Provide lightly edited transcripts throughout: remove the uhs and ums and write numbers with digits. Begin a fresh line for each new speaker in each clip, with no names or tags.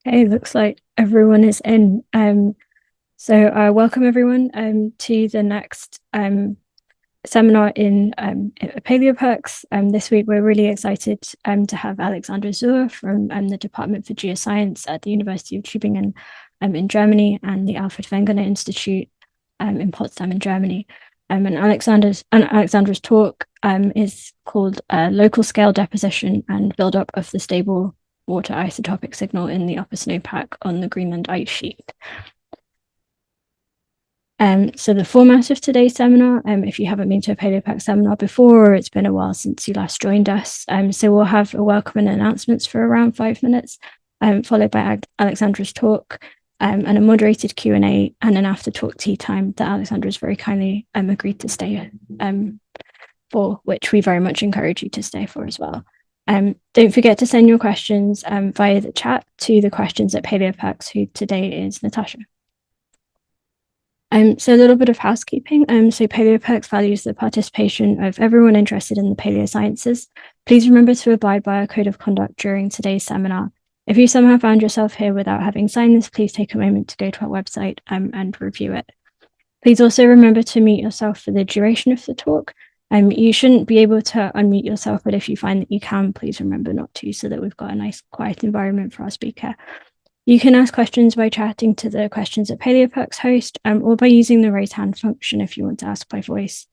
Okay, looks like everyone is in. So welcome everyone to the next seminar in Paleoperks. This week we're really excited to have Alexandra Zuhr from the Department for Geoscience at the University of Tübingen in Germany and the Alfred Wegener Institute in Potsdam in Germany. And Alexandra's talk is called Local Scale Deposition and Buildup of the Stable Water Isotopic Signal in the Upper Snowpack on the Greenland ice sheet. So the format of today's seminar, if you haven't been to a Paleopack seminar before, or it's been a while since you last joined us, so we'll have a welcome and announcements for around 5 minutes, followed by Alexandra's talk, and a moderated Q&A and an after-talk tea time that Alexandra's very kindly agreed to stay for, which we very much encourage you to stay for as well. Don't forget to send your questions via the chat to the questions at Paleopax, who today is Natasha. So a little bit of housekeeping. So Paleopax values the participation of everyone interested in the paleosciences. Please remember to abide by our code of conduct during today's seminar. If you somehow found yourself here without having signed this, please take a moment to go to our website and review it. Please also remember to mute yourself for the duration of the talk. You shouldn't be able to unmute yourself, but if you find that you can, please remember not to, so that we've got a nice quiet environment for our speaker. You can ask questions by chatting to the questions at Paleopax host, or by using the raise hand function if you want to ask by voice.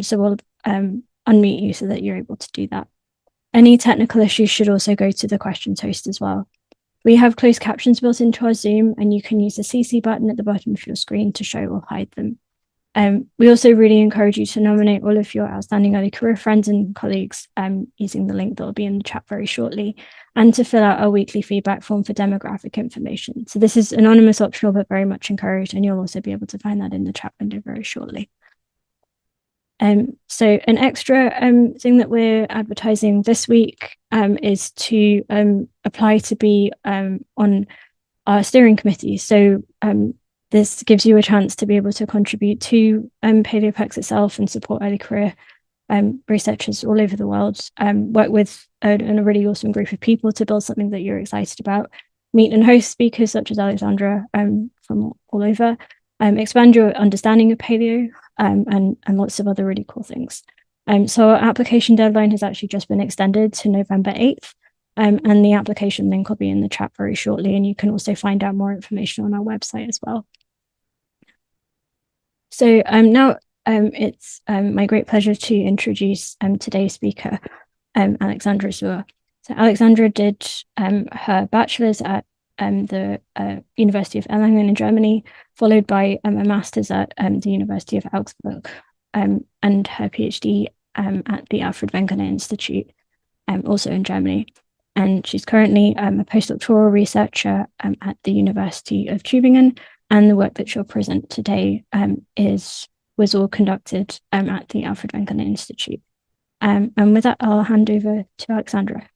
So we'll unmute you so that you're able to do that. Any technical issues should also go to the questions host as well. We have closed captions built into our Zoom, and you can use the CC button at the bottom of your screen to show or hide them. We also really encourage you to nominate all of your outstanding early career friends and colleagues using the link that will be in the chat very shortly, and to fill out our weekly feedback form for demographic information. So this is anonymous, optional, but very much encouraged, and you'll also be able to find that in the chat window very shortly. So an extra thing that we're advertising this week is to apply to be on our steering committee. So this gives you a chance to be able to contribute to Paleopax itself and support early career researchers all over the world, work with a really awesome group of people to build something that you're excited about, meet and host speakers such as Alexandra from all over, expand your understanding of paleo, and lots of other really cool things. So our application deadline has actually just been extended to November 8th, and the application link will be in the chat very shortly, and you can also find out more information on our website as well. So now it's my great pleasure to introduce today's speaker, Alexandra Zuhr. So Alexandra did her bachelor's at the University of Erlangen in Germany, followed by a master's at the University of Augsburg, and her PhD at the Alfred Wegener Institute, also in Germany. And she's currently a postdoctoral researcher at the University of Tübingen, and the work that she'll present today was all conducted at the Alfred Wegener Institute. And with that, I'll hand over to Alexandra.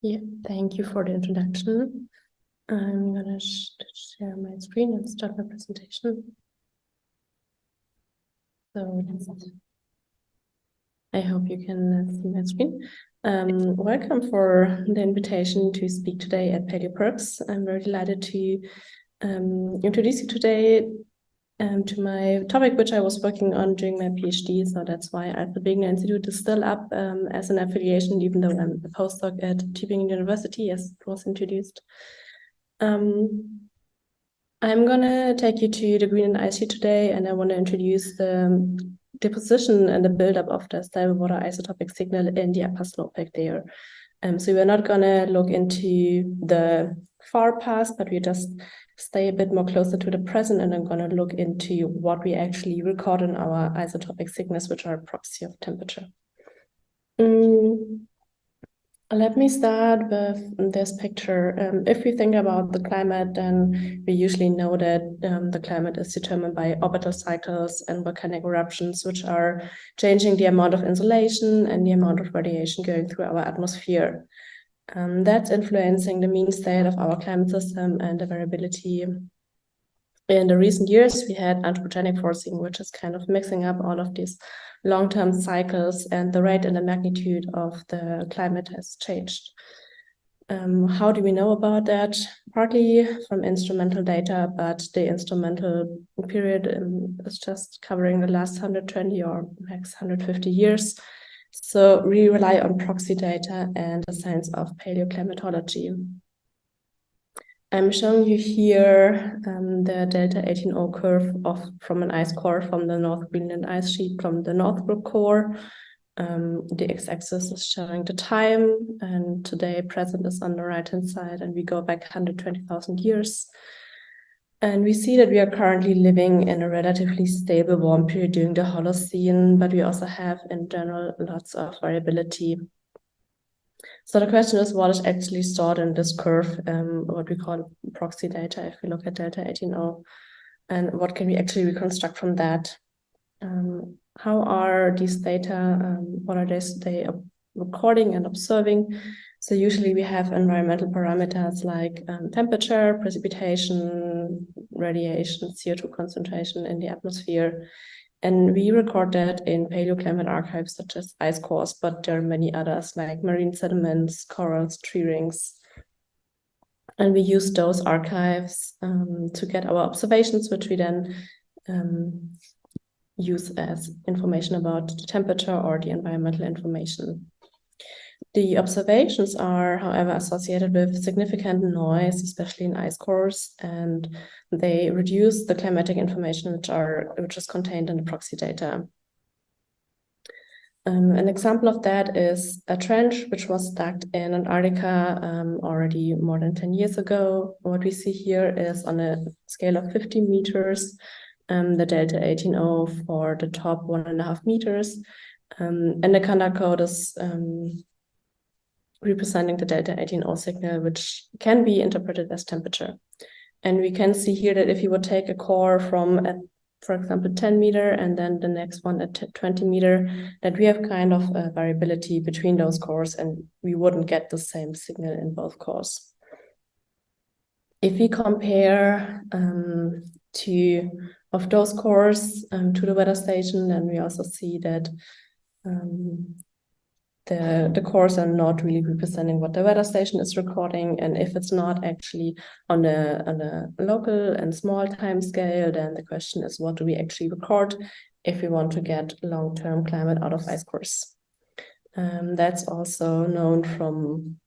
Yeah, thank you for the introduction. I'm gonna share my screen and start my presentation. So I hope you can see my screen. Welcome for the invitation to speak today at Paleoperks. I'm very delighted to introduce you today to my topic, which I was working on during my PhD. So that's why Alfred Wegener Institute is still up as an affiliation, even though I'm a postdoc at Tübingen University, as it was introduced. I'm gonna take you to the Greenland ice sheet today, and I want to introduce the deposition and the buildup of the stable water isotopic signal in the upper snowpack there. So we're not gonna look into the far past, but we just stay a bit more closer to the present, and I'm gonna look into what we actually record in our isotopic signals, which are a proxy of temperature. Let me start with this picture. If we think about the climate, then we usually know that the climate is determined by orbital cycles and volcanic eruptions, which are changing the amount of insolation and the amount of radiation going through our atmosphere. That's influencing the mean state of our climate system and the variability In the recent years, we had anthropogenic forcing, which is kind of mixing up all of these long-term cycles, and the rate and the magnitude of the climate has changed. How do we know about that? Partly from instrumental data, but the instrumental period is just covering the last 120 or max 150 years. So we rely on proxy data and the science of paleoclimatology. I'm showing you here the delta 18O curve from an ice core from the North Greenland ice sheet from the Northbrook core. The x-axis is showing the time, and today present is on the right-hand side, and we go back 120,000 years. And we see that we are currently living in a relatively stable warm period during the Holocene, but we also have in general lots of variability. So the question is, what is actually stored in this curve, what we call proxy data, if we look at delta 18O, and what can we actually reconstruct from that? How are these data, what are they recording and observing? So usually we have environmental parameters like temperature, precipitation, radiation, CO2 concentration in the atmosphere. And we record that in paleoclimate archives such as ice cores, but there are many others like marine sediments, corals, tree rings. And we use those archives to get our observations, which we then use as information about the temperature or the environmental information. The observations are, however, associated with significant noise, especially in ice cores, and they reduce the climatic information which is contained in the proxy data. An example of that is a trench which was dug in Antarctica already more than 10 years ago. What we see here is on a scale of 50 meters, the delta 18O for the top 1.5 meters. And the conduct code is representing the delta 18O signal, which can be interpreted as temperature. And we can see here that if you would take a core from, for example, 10 meter and then the next one at 20 meter, that we have kind of a variability between those cores and we wouldn't get the same signal in both cores. If we compare of those cores to the weather station, then we also see that the cores are not really representing what the weather station is recording, and if it's not actually on a local and small time scale, then the question is, what do we actually record if we want to get long-term climate out of ice cores? That's also known from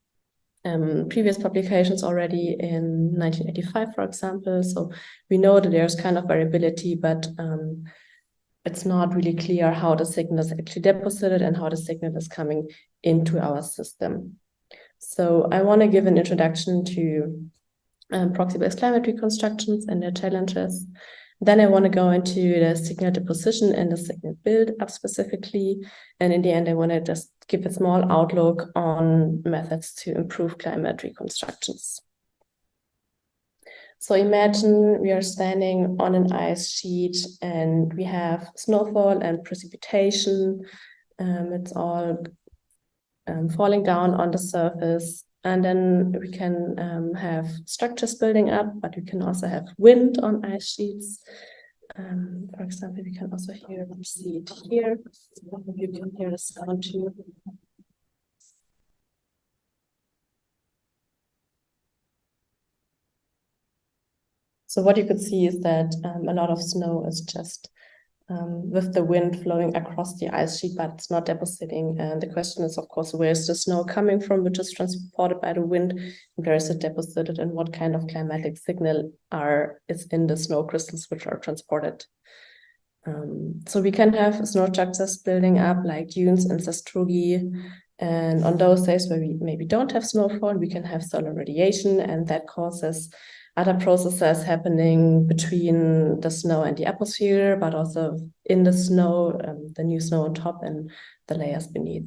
previous publications already in 1985, for example. So we know that there's kind of variability, but it's not really clear how the signal is actually deposited and how the signal is coming into our system. So I want to give an introduction to proxy-based climate reconstructions and their challenges. Then I want to go into the signal deposition and the signal build-up specifically. And in the end, I want to just give a small outlook on methods to improve climate reconstructions. So imagine we are standing on an ice sheet and we have snowfall and precipitation. It's all falling down on the surface. And then we can have structures building up, but we can also have wind on ice sheets. For example, we can also see it here. You can hear the sound too. So what you could see is that a lot of snow is just with the wind flowing across the ice sheet, but it's not depositing. And the question is, of course, where is the snow coming from, which is transported by the wind? Where is it deposited, and what kind of climatic signal is in the snow crystals which are transported? So we can have snow structures building up like dunes and sastrugi. And on those days where we maybe don't have snowfall, we can have solar radiation, and that causes other processes happening between the snow and the atmosphere, but also in the snow, the new snow on top and the layers beneath.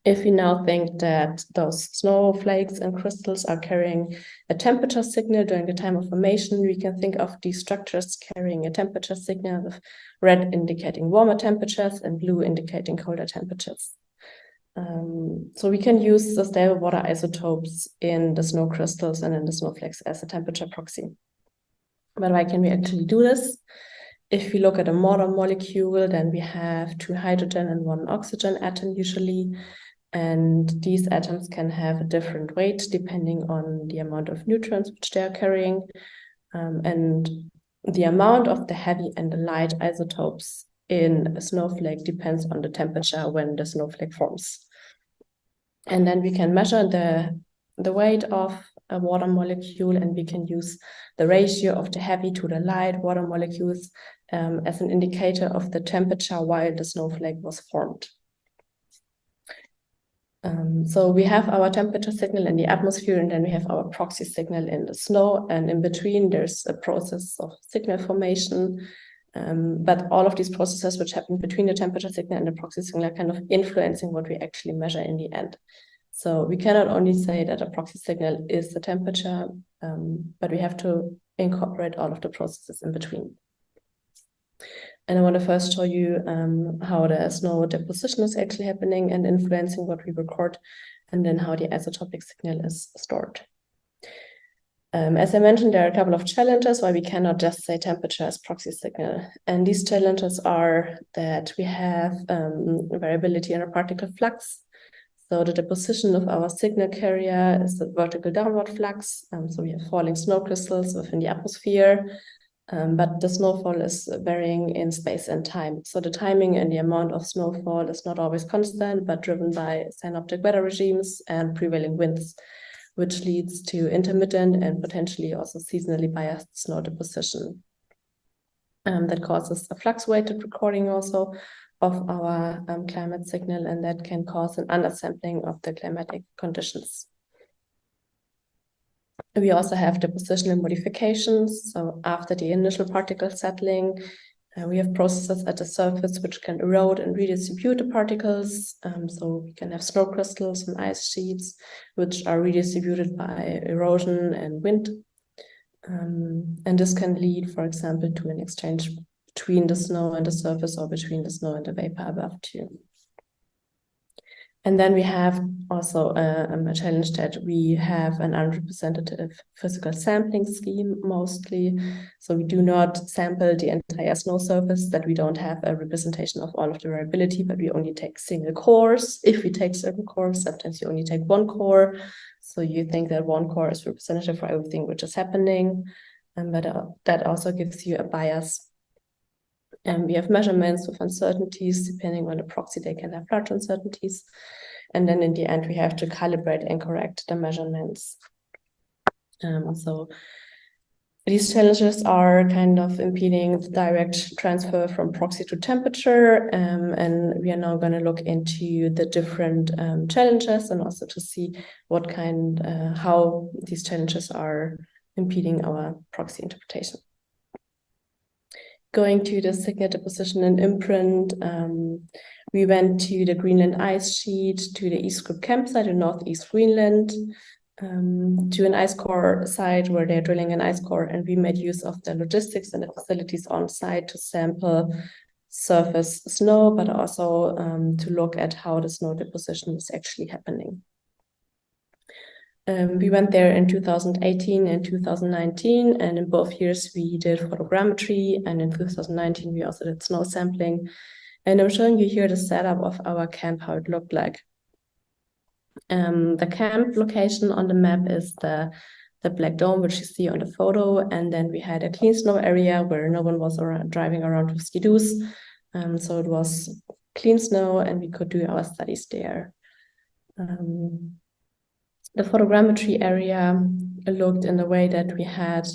If we now think that those snowflakes and crystals are carrying a temperature signal during the time of formation, we can think of these structures carrying a temperature signal, with red indicating warmer temperatures and blue indicating colder temperatures. So we can use the stable water isotopes in the snow crystals and in the snowflakes as a temperature proxy. But why can we actually do this? If we look at a modern molecule, then we have 2 hydrogen and 1 oxygen atom usually. And these atoms can have a different weight depending on the amount of neutrons which they are carrying. And the amount of the heavy and the light isotopes in a snowflake depends on the temperature when the snowflake forms. And then we can measure the weight of a water molecule, and we can use the ratio of the heavy to the light water molecules as an indicator of the temperature while the snowflake was formed. So we have our temperature signal in the atmosphere, and then we have our proxy signal in the snow, and in between there's a process of signal formation. But all of these processes which happen between the temperature signal and the proxy signal are kind of influencing what we actually measure in the end. So we cannot only say that a proxy signal is the temperature, but we have to incorporate all of the processes in between. And I want to first show you how the snow deposition is actually happening and influencing what we record, and then how the isotopic signal is stored. As I mentioned, there are a couple of challenges why we cannot just say temperature as proxy signal. And these challenges are that we have variability in a particle flux. So the deposition of our signal carrier is the vertical downward flux. So we have falling snow crystals within the atmosphere, but the snowfall is varying in space and time. So the timing and the amount of snowfall is not always constant, but driven by synoptic weather regimes and prevailing winds, which leads to intermittent and potentially also seasonally biased snow deposition. That causes a flux-weighted recording also of our climate signal, and that can cause an undersampling of the climatic conditions. We also have depositional modifications. So after the initial particle settling, we have processes at the surface which can erode and redistribute the particles. So we can have snow crystals and ice sheets, which are redistributed by erosion and wind. And this can lead, for example, to an exchange between the snow and the surface, or between the snow and the vapor above too. And then we have also a challenge that we have an unrepresentative physical sampling scheme mostly. So we do not sample the entire snow surface, that we don't have a representation of all of the variability, but we only take single cores. If we take certain cores, sometimes you only take one core. So you think that one core is representative for everything which is happening, but that also gives you a bias. And we have measurements with uncertainties. Depending on the proxy, they can have large uncertainties. And then in the end, we have to calibrate and correct the measurements. So these challenges are kind of impeding the direct transfer from proxy to temperature. And we are now going to look into the different challenges, and also to see what how these challenges are impeding our proxy interpretation. Going to the signal deposition and imprint, we went to the Greenland ice sheet, to the East Group campsite in northeast Greenland, to an ice core site where they're drilling an ice core, and we made use of the logistics and the facilities on site to sample surface snow, but also to look at how the snow deposition is actually happening. We went there in 2018 and 2019, and in both years we did photogrammetry, and in 2019 we also did snow sampling. And I'm showing you here the setup of our camp, how it looked like. The camp location on the map is the black dome, which you see on the photo, and then we had a clean snow area where no one was driving around with ski-doos. So it was clean snow, and we could do our studies there. The photogrammetry area looked in the way that we had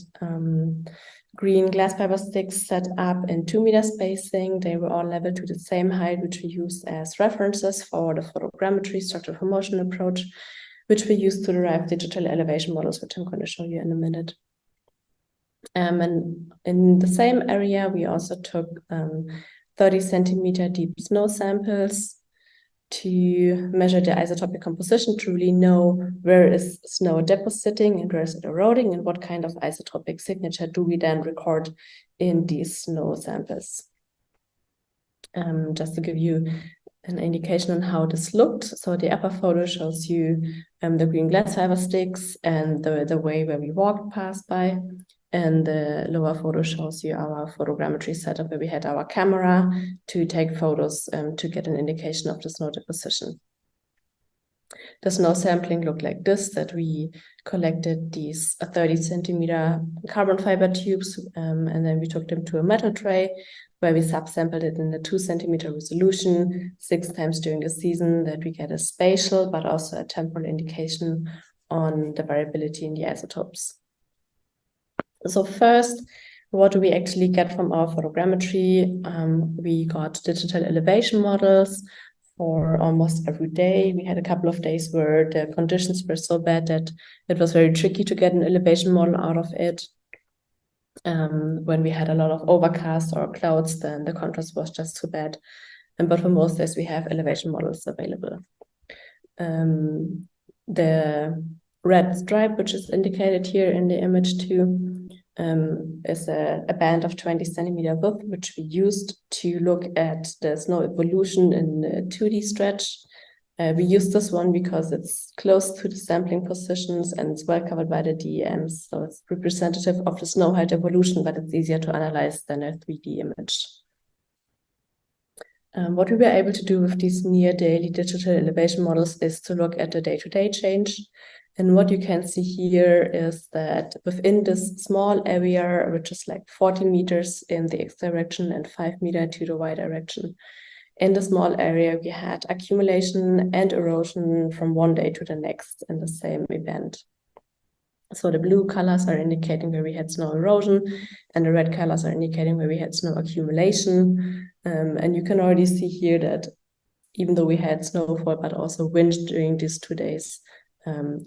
green glass fiber sticks set up in 2 meter spacing. They were all leveled to the same height, which we used as references for the photogrammetry structure for motion approach, which we used to derive digital elevation models, which I'm going to show you in a minute. And in the same area, we also took 30 centimeter deep snow samples to measure the isotopic composition, to really know where is snow depositing and where is it eroding, and what kind of isotopic signature do we then record in these snow samples. Just to give you an indication on how this looked. So the upper photo shows you the green glass fiber sticks and the way where we walked past by. And the lower photo shows you our photogrammetry setup, where we had our camera to take photos to get an indication of the snow deposition. The snow sampling looked like this, that we collected these 30 centimeter carbon fiber tubes, and then we took them to a metal tray where we subsampled it in the 2 centimeter resolution 6 times during the season, that we get a spatial but also a temporal indication on the variability in the isotopes. So first, what do we actually get from our photogrammetry? We got digital elevation models for almost every day. We had a couple of days where the conditions were so bad that it was very tricky to get an elevation model out of it. When we had a lot of overcast or clouds, then the contrast was just too bad. But for most days, we have elevation models available. The red stripe, which is indicated here in the image too, is a band of 20 centimeter width, which we used to look at the snow evolution in the 2D stretch. We used this one because it's close to the sampling positions and it's well covered by the DEMs. So it's representative of the snow height evolution, but it's easier to analyze than a 3D image. What we were able to do with these near daily digital elevation models is to look at the day-to-day change. And what you can see here is that within this small area, which is like 14 meters in the X direction and 5 meters to the Y direction, in the small area, we had accumulation and erosion from one day to the next in the same event. So the blue colors are indicating where we had snow erosion, and the red colors are indicating where we had snow accumulation. And you can already see here that even though we had snowfall, but also wind during these 2 days,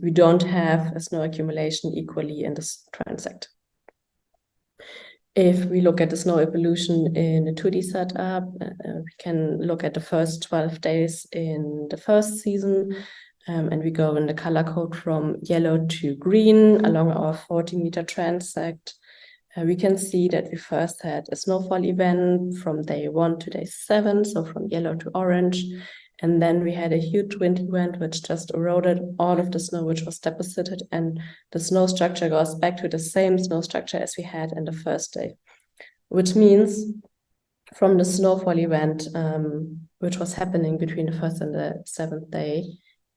we don't have a snow accumulation equally in this transect. If we look at the snow evolution in a 2D setup, we can look at the first 12 days in the first season, and we go in the color code from yellow to green along our 40-meter transect. We can see that we first had a snowfall event from day 1 to day 7, so from yellow to orange. And then we had a huge wind event, which just eroded all of the snow, which was deposited, and the snow structure goes back to the same snow structure as we had in the first day, which means from the snowfall event, which was happening between the first and the 7th day,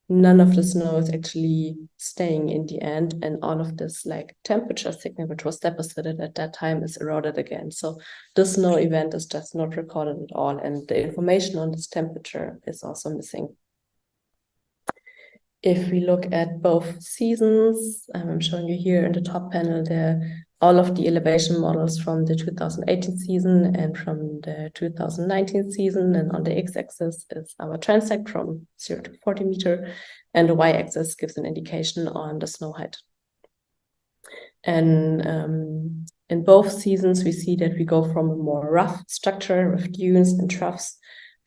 none of the snow is actually staying in the end, and all of this like temperature signal, which was deposited at that time, is eroded again. So the snow event is just not recorded at all, and the information on this temperature is also missing. If we look at both seasons, I'm showing you here in the top panel all of the elevation models from the 2018 season and from the 2019 season. And on the x-axis is our transect from 0 to 40 meter, and the y-axis gives an indication on the snow height. And in both seasons, we see that we go from a more rough structure with dunes and troughs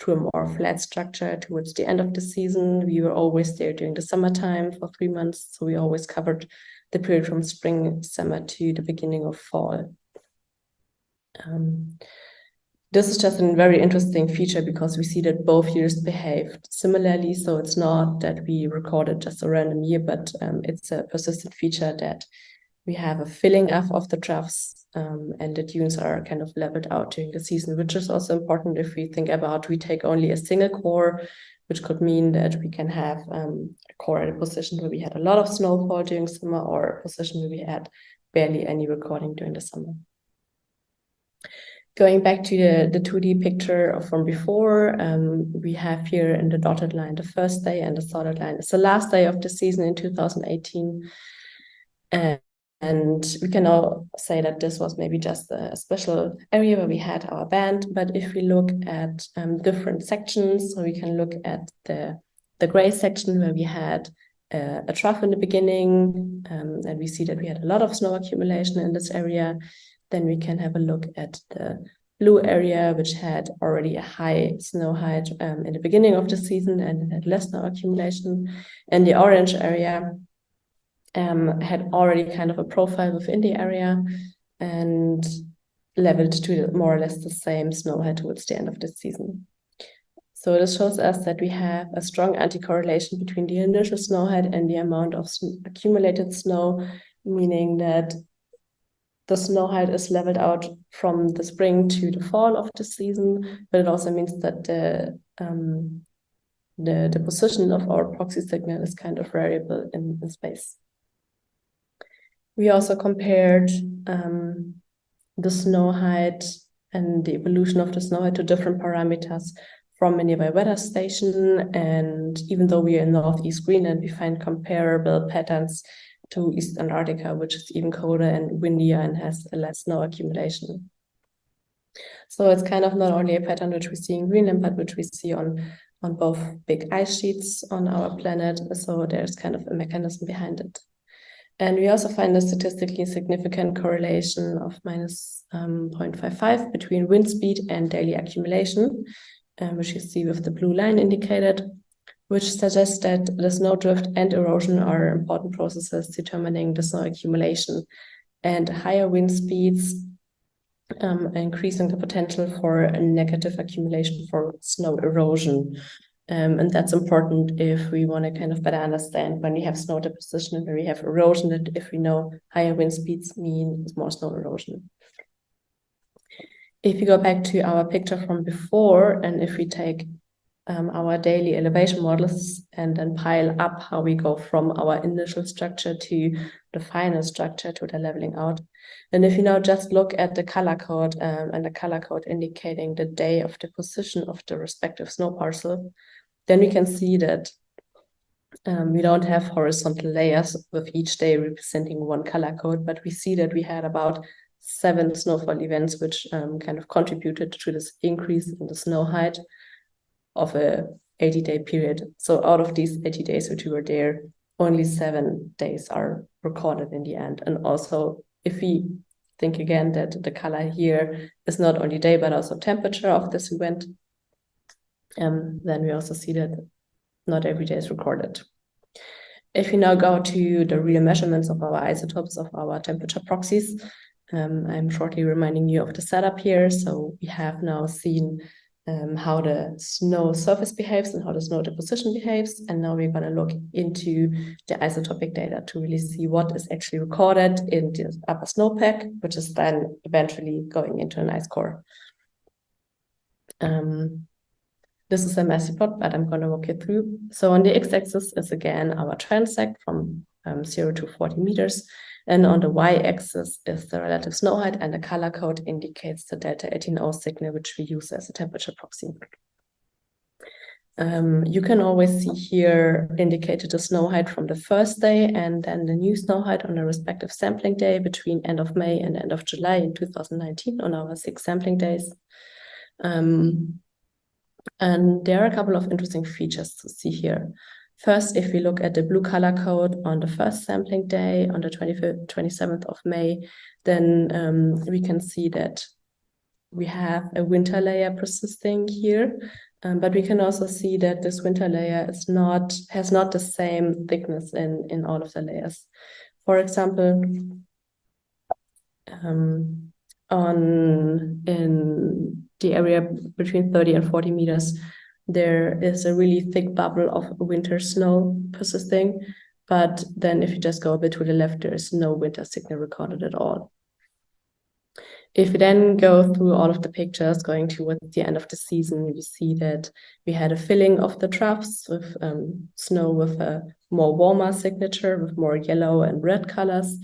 to a more flat structure towards the end of the season. We were always there during the summertime for 3 months, so we always covered the period from spring, summer to the beginning of fall. This is just a very interesting feature because we see that both years behaved similarly. So it's not that we recorded just a random year, but it's a persistent feature that we have a filling up of the troughs, and the dunes are kind of leveled out during the season, which is also important if we think about we take only a single core, which could mean that we can have a core at a position where we had a lot of snowfall during summer, or a position where we had barely any recording during the summer. Going back to the 2D picture from before, we have here in the dotted line the first day, and the solid line is the last day of the season in 2018. And we can now say that this was maybe just a special area where we had our band. But if we look at different sections, so we can look at the gray section where we had a trough in the beginning, and we see that we had a lot of snow accumulation in this area. Then we can have a look at the blue area, which had already a high snow height in the beginning of the season and had less snow accumulation. And the orange area had already kind of a profile within the area and leveled to more or less the same snow height towards the end of the season. So this shows us that we have a strong anti-correlation between the initial snow height and the amount of accumulated snow, meaning that the snow height is leveled out from the spring to the fall of the season, but it also means that the position of our proxy signal is kind of variable in space. We also compared the snow height and the evolution of the snow height to different parameters from a nearby weather station. And even though we are in Northeast Greenland, we find comparable patterns to East Antarctica, which is even colder and windier and has less snow accumulation. So it's kind of not only a pattern which we see in Greenland, but which we see on both big ice sheets on our planet. So there's kind of a mechanism behind it. And we also find a statistically significant correlation of minus 0.55 between wind speed and daily accumulation, which you see with the blue line indicated, which suggests that the snowdrift and erosion are important processes determining the snow accumulation. And higher wind speeds increasing the potential for a negative accumulation for snow erosion. And that's important if we want to kind of better understand when we have snow deposition and when we have erosion, that if we know higher wind speeds mean more snow erosion. If you go back to our picture from before, and if we take our daily elevation models and then pile up how we go from our initial structure to the final structure to the leveling out. And if you now just look at the color code and the color code indicating the day of the position of the respective snow parcel, then we can see that we don't have horizontal layers with each day representing one color code, but we see that we had about 7 snowfall events, which kind of contributed to this increase in the snow height of a 80-day period. So out of these 80 days which we were there, only 7 days are recorded in the end. And also, if we think again that the color here is not only day, but also temperature of this event, then we also see that not every day is recorded. If we now go to the real measurements of our isotopes of our temperature proxies, I'm shortly reminding you of the setup here. So we have now seen how the snow surface behaves and how the snow deposition behaves. And now we're going to look into the isotopic data to really see what is actually recorded in the upper snowpack, which is then eventually going into an ice core. This is a messy plot, but I'm going to walk you through. So on the x-axis is again our transect from 0 to 40 meters. And on the y-axis is the relative snow height, and the color code indicates the delta 18O signal, which we use as a temperature proxy. You can always see here indicated the snow height from the first day and then the new snow height on the respective sampling day between end of May and end of July in 2019 on our 6 sampling days. And there are a couple of interesting features to see here. First, if we look at the blue color code on the first sampling day on the 27th of May, then we can see that we have a winter layer persisting here, but we can also see that this winter layer has not the same thickness in all of the layers. For example, in the area between 30 and 40 meters, there is a really thick bubble of winter snow persisting, but then if you just go a bit to the left, there is no winter signal recorded at all. If we then go through all of the pictures going towards the end of the season, we see that we had a filling of the troughs with snow with a more warmer signature with more yellow and red colors.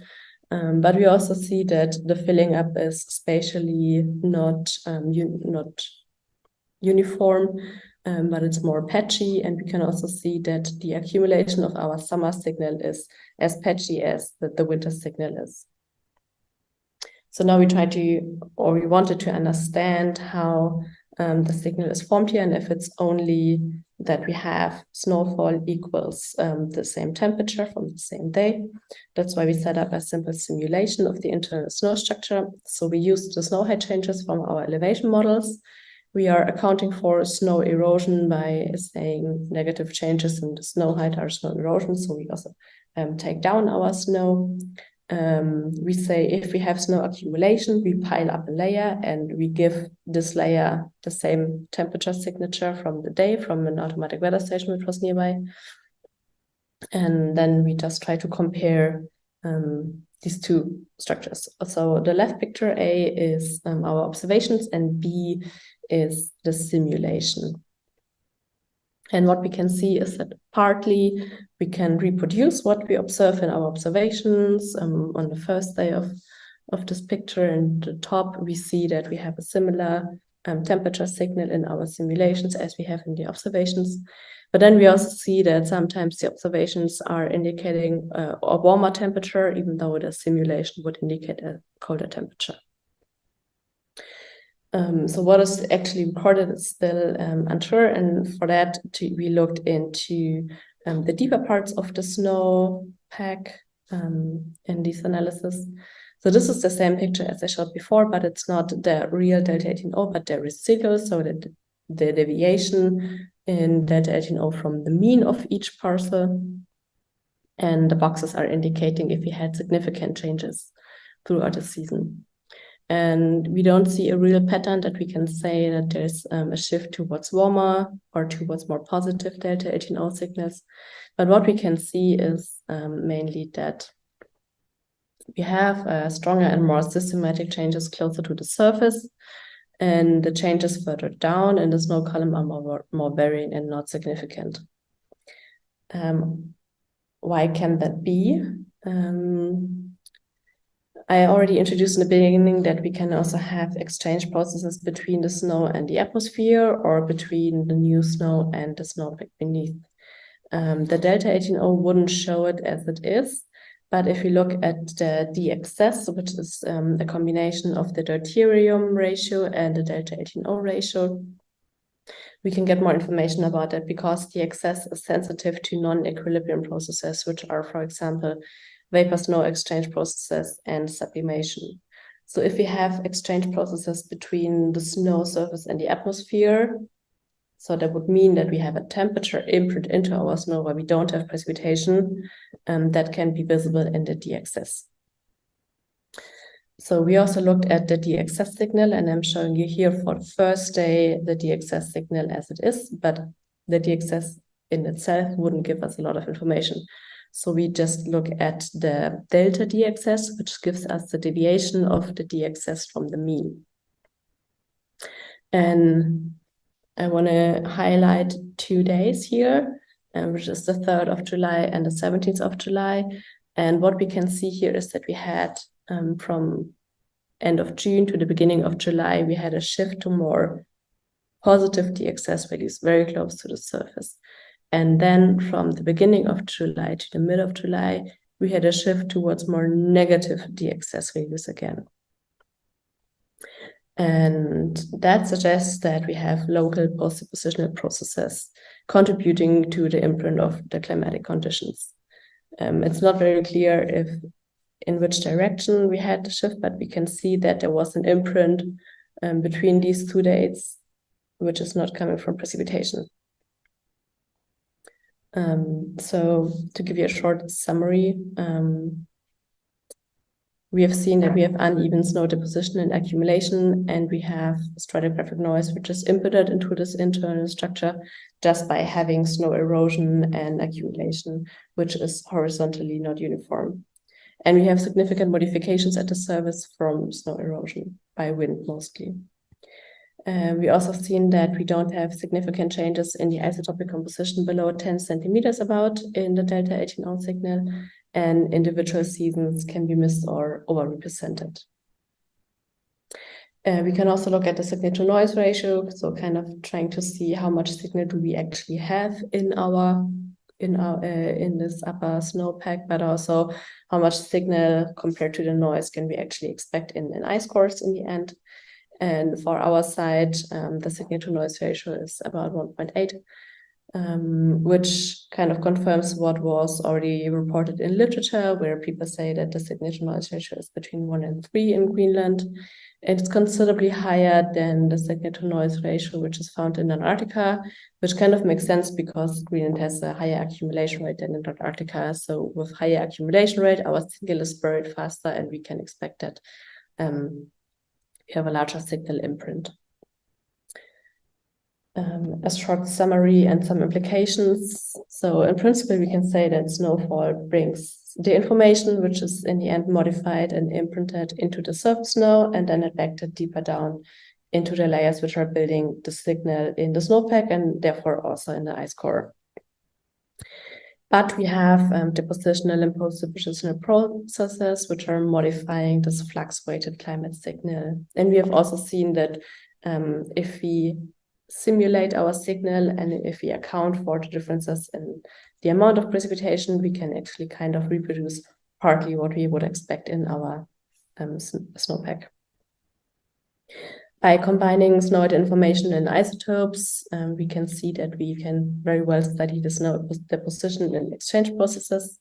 But we also see that the filling up is spatially not uniform, but it's more patchy. And we can also see that the accumulation of our summer signal is as patchy as the winter signal is. So now we wanted to understand how the signal is formed here, and if it's only that we have snowfall equals the same temperature from the same day. That's why we set up a simple simulation of the internal snow structure. So we used the snow height changes from our elevation models. We are accounting for snow erosion by saying negative changes in the snow height are snow erosion. So we also take down our snow. We say if we have snow accumulation, we pile up a layer and we give this layer the same temperature signature from the day from an automatic weather station which was nearby. And then we just try to compare these two structures. So the left picture, A, is our observations, and B is the simulation. And what we can see is that partly we can reproduce what we observe in our observations. On the first day of this picture, in the top, we see that we have a similar temperature signal in our simulations as we have in the observations. But then we also see that sometimes the observations are indicating a warmer temperature, even though the simulation would indicate a colder temperature. So what is actually recorded is still unsure, and for that we looked into the deeper parts of the snowpack in these analysis. So this is the same picture as I showed before, but it's not the real delta 18O, but the residual, so that the deviation in delta 18O from the mean of each parcel, and the boxes are indicating if we had significant changes throughout the season. And we don't see a real pattern that we can say that there's a shift towards warmer or towards more positive delta 18O signals. But what we can see is mainly that we have stronger and more systematic changes closer to the surface, and the changes further down in the snow column are more varying and not significant. Why can that be? I already introduced in the beginning that we can also have exchange processes between the snow and the atmosphere, or between the new snow and the snowpack beneath. The delta 18O wouldn't show it as it is, but if we look at the d-excess, which is a combination of the deuterium ratio and the delta 18O ratio, we can get more information about that, because the excess is sensitive to non-equilibrium processes, which are, for example, vapor-snow exchange processes and sublimation. So if we have exchange processes between the snow surface and the atmosphere, so that would mean that we have a temperature imprint into our snow where we don't have precipitation, that can be visible in the d-excess. So we also looked at the d-excess signal, and I'm showing you here for the first day the d-excess signal as it is, but the d-excess in itself wouldn't give us a lot of information. So we just look at the delta d-excess, which gives us the deviation of the d-excess from the mean. And I want to highlight 2 days here, which is the 3rd of July and the 17th of July. And what we can see here is that we had from end of June to the beginning of July, we had a shift to more positive d-excess values, very close to the surface. And then from the beginning of July to the middle of July, we had a shift towards more negative d-excess values again. And that suggests that we have local post-depositional processes contributing to the imprint of the climatic conditions. It's not very clear in which direction we had the shift, but we can see that there was an imprint between these 2 dates, which is not coming from precipitation. So to give you a short summary, we have seen that we have uneven snow deposition and accumulation, and we have stratigraphic noise, which is inputted into this internal structure just by having snow erosion and accumulation, which is horizontally not uniform. And we have significant modifications at the surface from snow erosion, by wind mostly. We also seen that we don't have significant changes in the isotopic composition below 10 centimeters about in the delta 18O signal, and individual seasons can be missed or overrepresented. We can also look at the signal to noise ratio, so kind of trying to see how much signal do we actually have in this upper snowpack, but also how much signal compared to the noise can we actually expect in an ice course in the end. And for our side, the signal to noise ratio is about 1.8, which kind of confirms what was already reported in literature, where people say that the signal to noise ratio is between 1 and 3 in Greenland. And it's considerably higher than the signal to noise ratio, which is found in Antarctica, which kind of makes sense because Greenland has a higher accumulation rate than in Antarctica. So with higher accumulation rate, our signal is buried faster, and we can expect that we have a larger signal imprint. A short summary and some implications. So in principle, we can say that snowfall brings the information, which is in the end modified and imprinted into the surface snow, and then vectored deeper down into the layers which are building the signal in the snowpack and therefore also in the ice core. But we have depositional and post-depositional processes which are modifying this flux-weighted climate signal. And we have also seen that if we simulate our signal and if we account for the differences in the amount of precipitation, we can actually kind of reproduce partly what we would expect in our snowpack. By combining snow information and isotopes, we can see that we can very well study the snow deposition and exchange processes.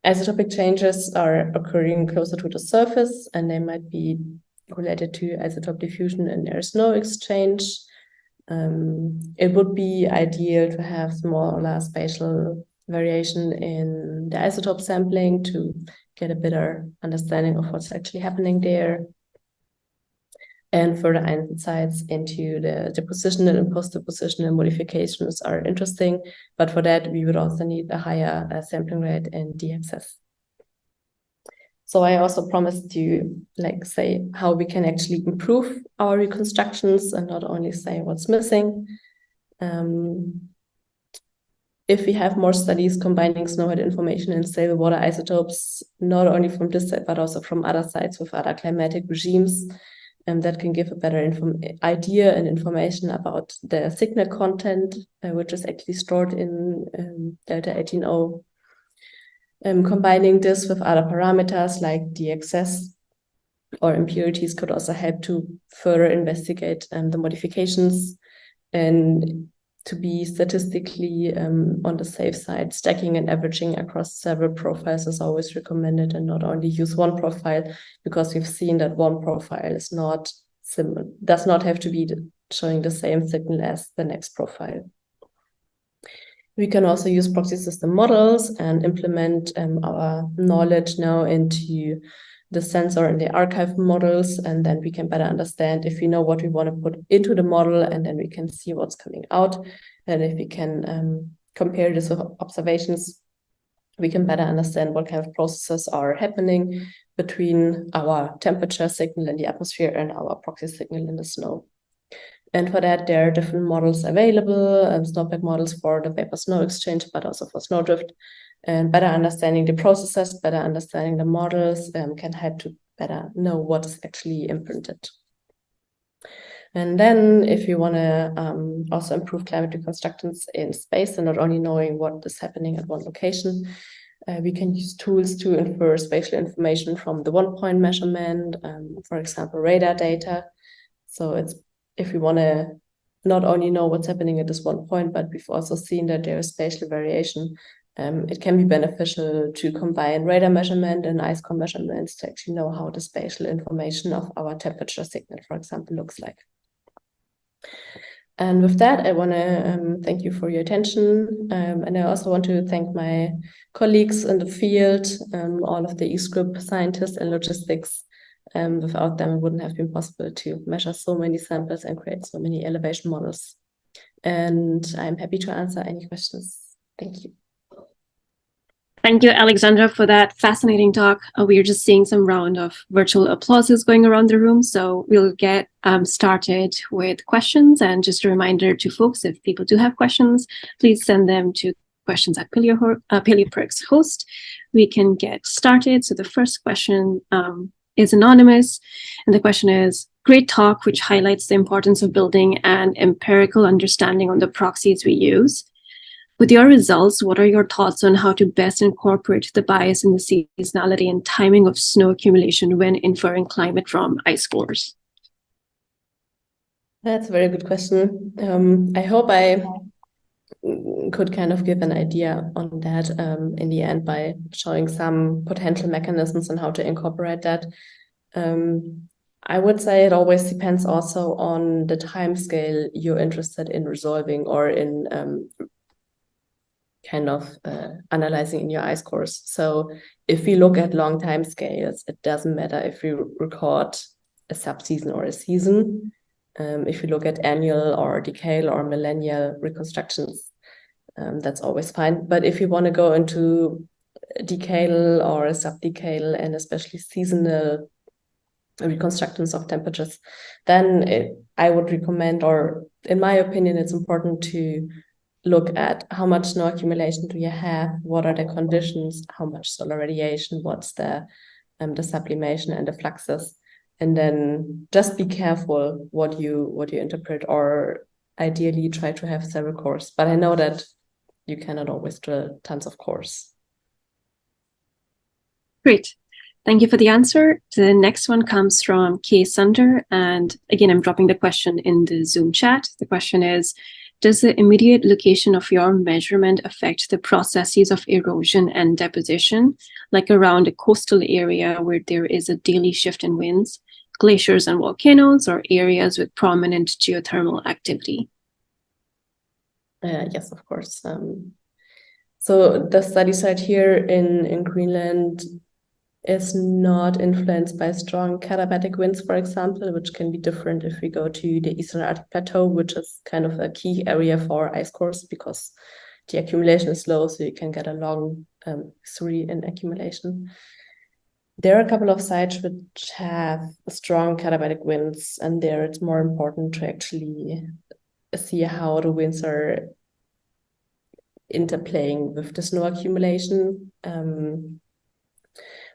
Isotopic changes are occurring closer to the surface, and they might be related to isotope diffusion and air snow exchange. It would be ideal to have smaller spatial variation in the isotope sampling to get a better understanding of what's actually happening there. And further insights into the depositional and post-depositional modifications are interesting, but for that we would also need a higher sampling rate in DXS. So I also promised to say how we can actually improve our reconstructions and not only say what's missing. If we have more studies combining snowhead information and stable water isotopes, not only from this site but also from other sites with other climatic regimes, that can give a better idea and information about the signal content, which is actually stored in delta 18O. Combining this with other parameters like DXS or impurities could also help to further investigate the modifications and to be statistically on the safe side. Stacking and averaging across several profiles is always recommended, and not only use one profile, because we've seen that one profile is not similar, does not have to be showing the same signal as the next profile. We can also use proxy system models and implement our knowledge now into the sensor and the archive models, and then we can better understand if we know what we want to put into the model, and then we can see what's coming out. And if we can compare this with observations, we can better understand what kind of processes are happening between our temperature signal in the atmosphere and our proxy signal in the snow. And for that, there are different models available, snowpack models for the vapor-snow exchange, but also for snowdrift. And better understanding the processes, better understanding the models can help to better know what is actually imprinted. And then if you want to also improve climate reconstructions in space and not only knowing what is happening at one location, we can use tools to infer spatial information from the one-point measurement, for example, radar data. So it's if we want to not only know what's happening at this one point, but we've also seen that there is spatial variation. It can be beneficial to combine radar measurement and ice core measurements to actually know how the spatial information of our temperature signal, for example, looks like. And with that, I want to thank you for your attention. And I also want to thank my colleagues in the field, all of the e-script scientists and logistics. Without them, it wouldn't have been possible to measure so many samples and create so many elevation models. And I'm happy to answer any questions. Thank you.
Thank you, Alexandra, for that fascinating talk. We are just seeing some round of virtual applauses going around the room. So we'll get started with questions. And just a reminder to folks, if people do have questions, please send them to questions@PaleoPerk's host. We can get started. So the first question is anonymous. And the question is, great talk, which highlights the importance of building an empirical understanding on the proxies we use. With your results, what are your thoughts on how to best incorporate the bias in the seasonality and timing of snow accumulation when inferring climate from ice cores?
That's a very good question. I hope I could kind of give an idea on that in the end by showing some potential mechanisms on how to incorporate that. I would say it always depends also on the time scale you're interested in resolving or in analyzing in your ice cores. So if we look at long time scales, it doesn't matter if we record a subseason or a season. If you look at annual or decadal or millennial reconstructions, that's always fine. But if you want to go into decadal or subdecadal and especially seasonal reconstructions of temperatures, then I would recommend, or in my opinion, it's important to look at how much snow accumulation do you have, what are the conditions, how much solar radiation, what's the sublimation and the fluxes, and then just be careful what you interpret, or ideally try to have several cores. But I know that you cannot always drill tons of cores.
Great. Thank you for the answer. The next one comes from Kay Sunder. And again, I'm dropping the question in the Zoom chat. The question is, does the immediate location of your measurement affect the processes of erosion and deposition, like around a coastal area where there is a daily shift in winds, glaciers and volcanoes, or areas with prominent geothermal activity?
Yes, of course. So the study site here in Greenland is not influenced by strong katabatic winds, for example, which can be different if we go to the Eastern Arctic Plateau, which is kind of a key area for ice cores because the accumulation is low, so you can get a long history in accumulation. There are a couple of sites which have strong katabatic winds, and there it's more important to actually see how the winds are interplaying with the snow accumulation.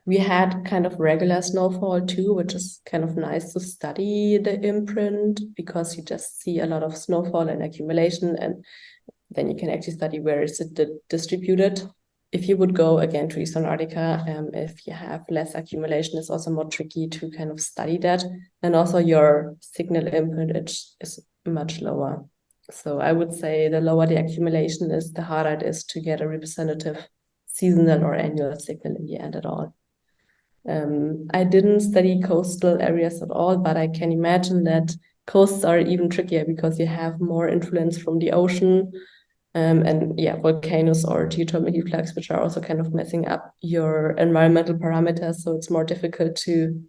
We had kind of regular snowfall too, which is kind of nice to study the imprint because you just see a lot of snowfall and accumulation, and then you can actually study where is it distributed. If you would go again to Eastern Arctica, if you have less accumulation, it's also more tricky to kind of study that. And also your signal imprint is much lower. So I would say the lower the accumulation is, the harder it is to get a representative seasonal or annual signal in the end at all. I didn't study coastal areas at all, but I can imagine that coasts are even trickier because you have more influence from the ocean, and yeah, volcanoes or geothermal heat flux, which are also kind of messing up your environmental parameters. So it's more difficult to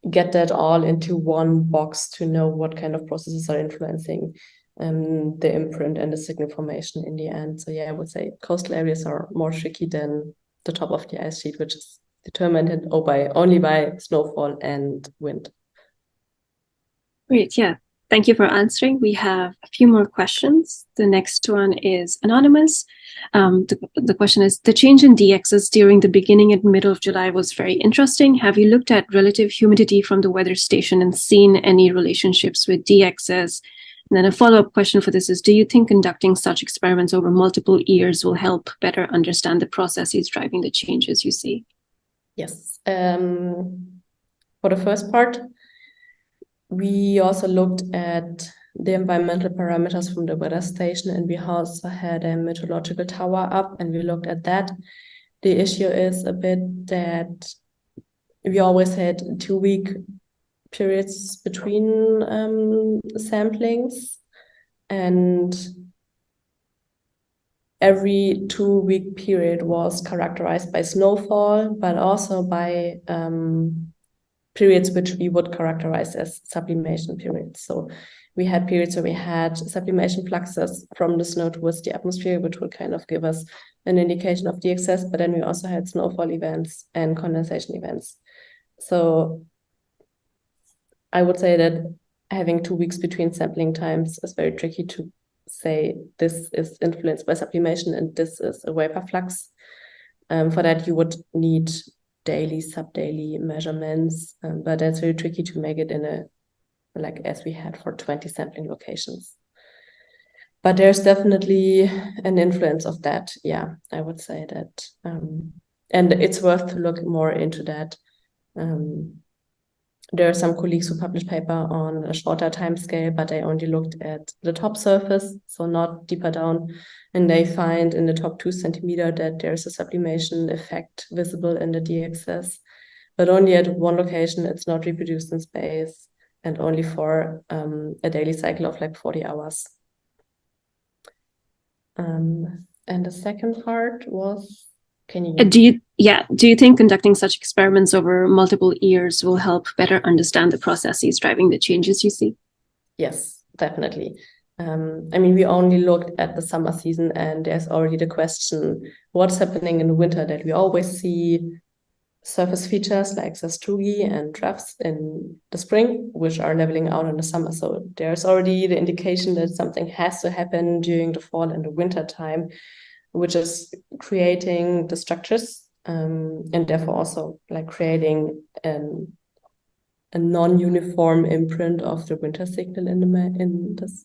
get that all into one box to know what kind of processes are influencing the imprint and the signal formation in the end. So yeah, I would say coastal areas are more tricky than the top of the ice sheet, which is determined only by snowfall and wind.
Great, yeah. Thank you for answering. We have a few more questions. The next one is anonymous. The question is, the change in DXs during the beginning and middle of July was very interesting. Have you looked at relative humidity from the weather station and seen any relationships with DXs? And then a follow-up question for this is, do you think conducting such experiments over multiple years will help better understand the processes driving the changes you see?
Yes. For the first part, we also looked at the environmental parameters from the weather station, and we also had a meteorological tower up, and we looked at that. The issue is a bit that we always had 2-week periods between samplings, and every 2-week period was characterized by snowfall, but also by periods which we would characterize as sublimation periods. So we had periods where we had sublimation fluxes from the snow towards the atmosphere, which would kind of give us an indication of the excess, but then we also had snowfall events and condensation events. So I would say that having 2 weeks between sampling times is very tricky to say this is influenced by sublimation and this is a vapor flux. For that, you would need daily, sub-daily measurements, but that's very tricky to make it in a, like as we had for 20 sampling locations. But there's definitely an influence of that. Yeah, I would say that. And it's worth to look more into that. There are some colleagues who published paper on a shorter time scale, but they only looked at the top surface, so not deeper down. And they find in the top 2 centimeter that there's a sublimation effect visible in the DXS, but only at one location. It's not reproduced in space, and only for a daily cycle of like 40 hours. And the second part was, can you?
Do you think conducting such experiments over multiple years will help better understand the processes driving the changes you see?
Yes, definitely. I mean, we only looked at the summer season, and there's already the question, what's happening in the winter, that we always see surface features like sastrugi and troughs in the spring, which are leveling out in the summer. So there's already the indication that something has to happen during the fall and the winter time, which is creating the structures, and therefore also like creating a non-uniform imprint of the winter signal in this.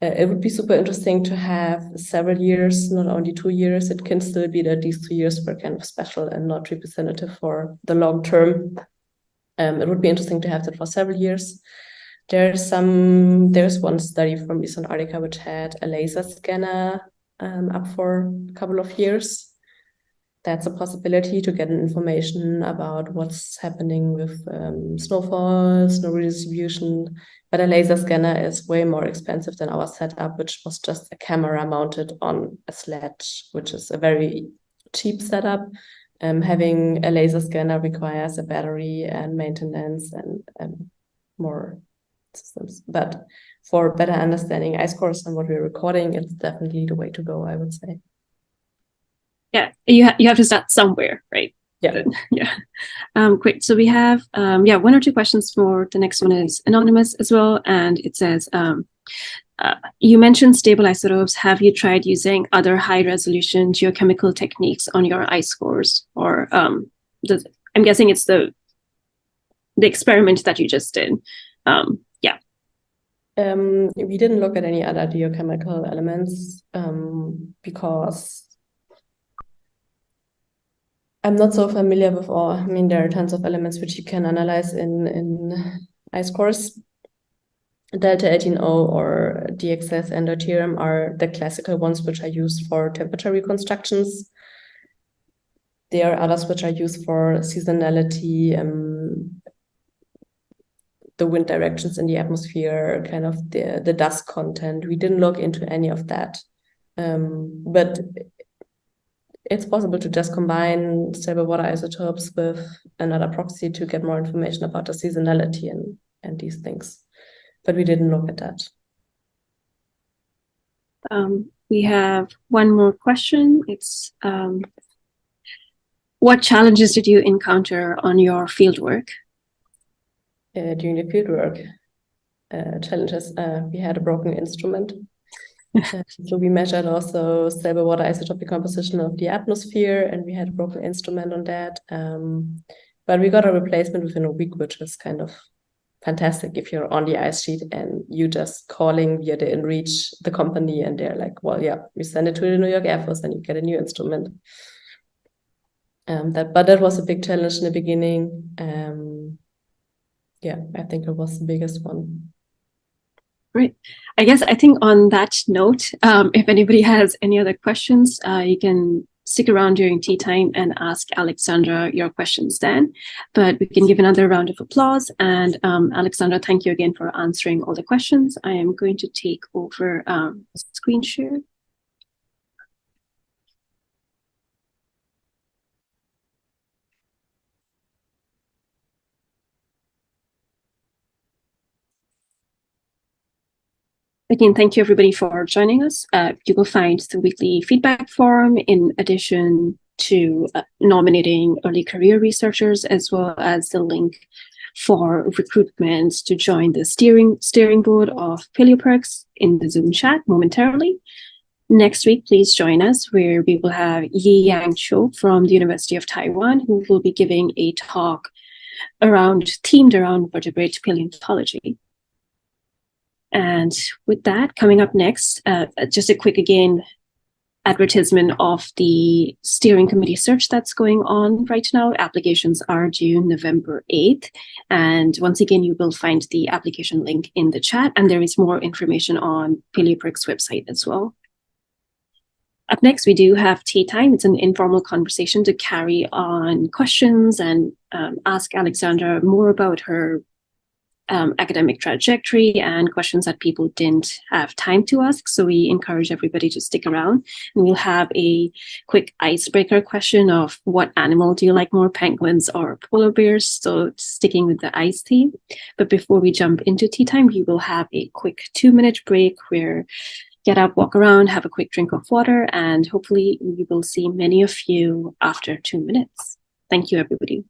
It would be super interesting to have several years, not only 2 years. It can still be that these 2 years were kind of special and not representative for the long term. It would be interesting to have that for several years. There's one study from Antarctica which had a laser scanner up for a couple of years. That's a possibility to get information about what's happening with snowfall, snow redistribution. But a laser scanner is way more expensive than our setup, which was just a camera mounted on a sledge, which is a very cheap setup. Having a laser scanner requires a battery and maintenance and more systems. But for better understanding ice cores and what we're recording, it's definitely the way to go, I would say.
Yeah, you have to start somewhere, right?
Yeah.
Yeah. Great. So we have 1 or 2 questions more. The next one is anonymous as well, and it says, you mentioned stable isotopes. Have you tried using other high-resolution geochemical techniques on your ice cores? Or I'm guessing it's the experiment that you just did. Yeah.
We didn't look at any other geochemical elements because I'm not so familiar with all. I mean, there are tons of elements which you can analyze in ice cores. Delta 18O or DXS and deuterium are the classical ones which are used for temperature reconstructions. There are others which are used for seasonality, the wind directions in the atmosphere, kind of the dust content. We didn't look into any of that. But it's possible to just combine stable water isotopes with another proxy to get more information about the seasonality and these things. But we didn't look at that.
We have one more question. It's what challenges did you encounter on your fieldwork?
During the fieldwork challenges, we had a broken instrument. So we measured also stable water isotopic composition of the atmosphere, and we had a broken instrument on that. But we got a replacement within a week, which is kind of fantastic if you're on the ice sheet and you just calling via the InReach the company, and they're like, well, yeah, we send it to the New York Air Force and you get a new instrument. But that was a big challenge in the beginning. Yeah, I think it was the biggest one.
Great. I think on that note, if anybody has any other questions, you can stick around during tea time and ask Alexandra your questions then. But we can give another round of applause. And Alexandra, thank you again for answering all the questions. I am going to take over screen share. Again, thank you everybody for joining us. You will find the weekly feedback form in addition to nominating early career researchers, as well as the link for recruitment to join the steering board of PaleoPerks in the Zoom chat momentarily. Next week, please join us where we will have Yi Yang Cho from the University of Taiwan, who will be giving a talk themed around vertebrate paleontology. And with that, coming up next, just a quick, again, advertisement of the steering committee search that's going on right now. Applications are due November 8th. And once again, you will find the application link in the chat, and there is more information on PaleoPerks' website as well. Up next, we do have tea time. It's an informal conversation to carry on questions and ask Alexandra more about her academic trajectory and questions that people didn't have time to ask. So we encourage everybody to stick around. And we'll have a quick icebreaker question of what animal do you like more, penguins or polar bears? So sticking with the ice theme. But before we jump into tea time, we will have a quick 2-minute break where get up, walk around, have a quick drink of water, and hopefully we will see many of you after 2 minutes. Thank you, everybody.